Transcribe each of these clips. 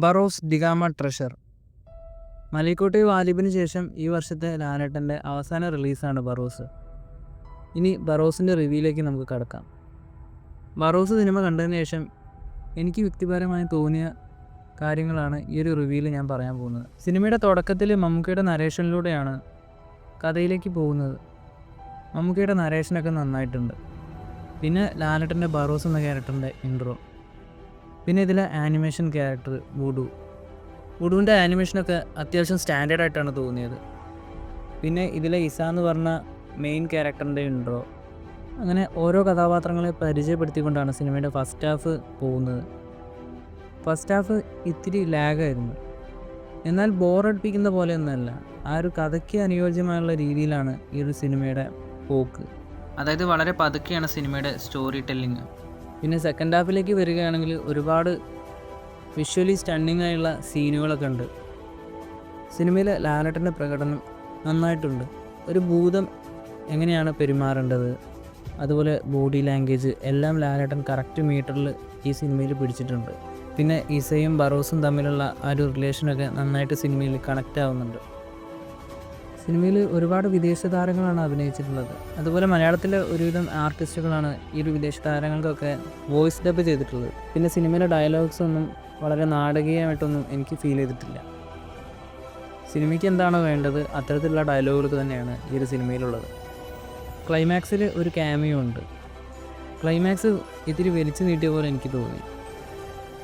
Barroz ഡിഗാമ treasure. Malaikottai വാലിബിന് ശേഷം ഈ വർഷത്തെ ലാലേട്ടൻ്റെ അവസാന റിലീസാണ് ബറോസ്. ഇനി ബറോസിൻ്റെ റിവ്യൂയിലേക്ക് നമുക്ക് കടക്കാം. ബറോസ് സിനിമ കണ്ടതിന് ശേഷം എനിക്ക് വ്യക്തിപരമായി തോന്നിയ കാര്യങ്ങളാണ് ഈ ഒരു റിവ്യൂവിൽ ഞാൻ പറയാൻ പോകുന്നത്. സിനിമയുടെ തുടക്കത്തിൽ മമ്മൂക്കയുടെ നരേഷനിലൂടെയാണ് കഥയിലേക്ക് പോകുന്നത്. മമ്മൂക്കയുടെ നരേഷനൊക്കെ നന്നായിട്ടുണ്ട്. പിന്നെ ലാലേട്ടൻ്റെ ബറോസ് എന്ന ക്യാരക്ടറിൻ്റെ ഇൻട്രോ, പിന്നെ ഇതിലെ ആനിമേഷൻ ക്യാരക്ടർ വുഡുവിൻ്റെ ആനിമേഷനൊക്കെ അത്യാവശ്യം സ്റ്റാൻഡേർഡായിട്ടാണ് തോന്നിയത്. പിന്നെ ഇതിലെ ഇസ എന്ന് പറഞ്ഞ മെയിൻ ക്യാരക്ടറിൻ്റെ ഇൻട്രോ, അങ്ങനെ ഓരോ കഥാപാത്രങ്ങളെ പരിചയപ്പെടുത്തിക്കൊണ്ടാണ് സിനിമയുടെ ഫസ്റ്റ് ഹാഫ് പോകുന്നത്. ഫസ്റ്റ് ഹാഫ് ഇത്തിരി ലാഗായിരുന്നു, എന്നാൽ ബോറടിപ്പിക്കുന്ന പോലെയൊന്നുമല്ല. ആ ഒരു കഥയ്ക്ക് അനുയോജ്യമായുള്ള രീതിയിലാണ് ഈ ഒരു സിനിമയുടെ പോക്ക്. അതായത് വളരെ പതുക്കെയാണ് സിനിമയുടെ സ്റ്റോറി ടെല്ലിങ്. പിന്നെ സെക്കൻഡ് ഹാഫിലേക്ക് വരികയാണെങ്കിൽ ഒരുപാട് വിഷ്വലി സ്റ്റണ്ണിങ് ആയുള്ള സീനുകളൊക്കെ ഉണ്ട്. സിനിമയിലെ ലാലേട്ടൻ്റെ പ്രകടനം നന്നായിട്ടുണ്ട്. ഒരു ഭൂതം എങ്ങനെയാണ് പെരുമാറേണ്ടത്, അതുപോലെ ബോഡി ലാംഗ്വേജ് എല്ലാം ലാലേട്ടൻ കറക്റ്റ് മീറ്ററിൽ ഈ സിനിമയിൽ പിടിച്ചിട്ടുണ്ട്. പിന്നെ ഇസയും ബറോസും തമ്മിലുള്ള ആ ഒരു റിലേഷനൊക്കെ നന്നായിട്ട് സിനിമയിൽ കണക്റ്റ് ആവുന്നുണ്ട്. സിനിമയിൽ ഒരുപാട് വിദേശ താരങ്ങളാണ് അഭിനയിച്ചിട്ടുള്ളത്. അതുപോലെ മലയാളത്തിലെ ഒരുവിധം ആർട്ടിസ്റ്റുകളാണ് ഈ ഒരു വിദേശ താരങ്ങൾക്കൊക്കെ വോയിസ് ഡബ് ചെയ്തിട്ടുള്ളത്. പിന്നെ സിനിമയിലെ ഡയലോഗ്സ് ഒന്നും വളരെ നാടകീയമായിട്ടൊന്നും എനിക്ക് ഫീൽ ചെയ്തിട്ടില്ല. സിനിമയ്ക്ക് എന്താണോ വേണ്ടത് അത്തരത്തിലുള്ള ഡയലോഗുകൾ തന്നെയാണ് ഈ ഒരു സിനിമയിലുള്ളത്. ക്ലൈമാക്സിൽ ഒരു ക്യാമിയോ ഉണ്ട്. ക്ലൈമാക്സ് ഇത്തിരി വലിച്ചു നീട്ടിയ പോലെ എനിക്ക് തോന്നി.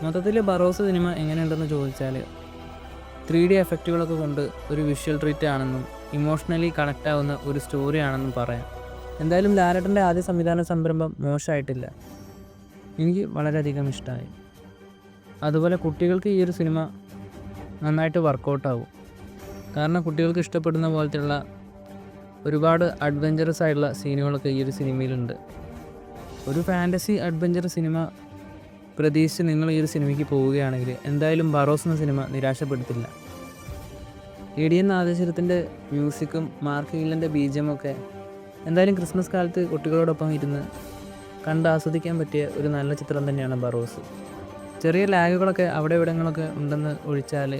മൊത്തത്തിൽ ബറോസ് സിനിമ എങ്ങനെയുണ്ടെന്ന് ചോദിച്ചാൽ 3D എഫക്റ്റുകളൊക്കെ കൊണ്ട് ഒരു വിഷ്വൽ ട്രീറ്റ് ആണെന്നും ഇമോഷണലി കണക്റ്റ് ആവുന്ന ഒരു സ്റ്റോറി ആണെന്നും പറയാം. എന്തായാലും ലാലേട്ടൻ്റെ ആദ്യ സംവിധാന സംരംഭം മോശമായിട്ടില്ല, എനിക്ക് വളരെയധികം ഇഷ്ടമായി. അതുപോലെ കുട്ടികൾക്ക് ഈ ഒരു സിനിമ നന്നായിട്ട് വർക്കൗട്ടാവും. കാരണം കുട്ടികൾക്ക് ഇഷ്ടപ്പെടുന്ന പോലത്തെയുള്ള ഒരുപാട് അഡ്വഞ്ചറസ് ആയിട്ടുള്ള സീനുകളൊക്കെ ഈ ഒരു സിനിമയിലുണ്ട്. ഒരു ഫാൻറ്റസി അഡ്വഞ്ചർ സിനിമ പ്രതീക്ഷിച്ച് നിങ്ങൾ ഈ ഒരു സിനിമയ്ക്ക് പോവുകയാണെങ്കിൽ എന്തായാലും ബറോസ് എന്ന സിനിമ നിരാശപ്പെടുത്തില്ല. ADN നാദാശരത്തിൻ്റെ മ്യൂസിക്കും മാർക്ക് ഹീലൻ്റെ ബീജമൊക്കെ എന്തായാലും ക്രിസ്മസ് കാലത്ത് കുട്ടികളോടൊപ്പം ഇരുന്ന് കണ്ട് ആസ്വദിക്കാൻ പറ്റിയ ഒരു നല്ല ചിത്രം തന്നെയാണ് ബറോസ്. ചെറിയ ലാഗുകളൊക്കെ അവിടെ ഇവിടങ്ങളൊക്കെ ഉണ്ടെന്ന് ഒഴിച്ചാൽ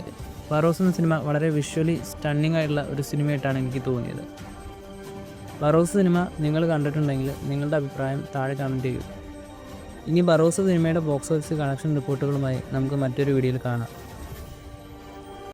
ബറോസ് എന്ന സിനിമ വളരെ വിഷ്വലി സ്റ്റണ്ണിങ് ആയിട്ടുള്ള ഒരു സിനിമയായിട്ടാണ് എനിക്ക് തോന്നിയത്. ബറോസ് സിനിമ നിങ്ങൾ കണ്ടിട്ടുണ്ടെങ്കിൽ നിങ്ങളുടെ അഭിപ്രായം താഴെ കമൻറ്റ് ചെയ്യൂ. ഇനി ബറോസ് സിനിമയുടെ ബോക്സ് ഓഫീസ് കളക്ഷൻ റിപ്പോർട്ടുകളുമായി നമുക്ക് മറ്റൊരു വീഡിയോയിൽ കാണാം.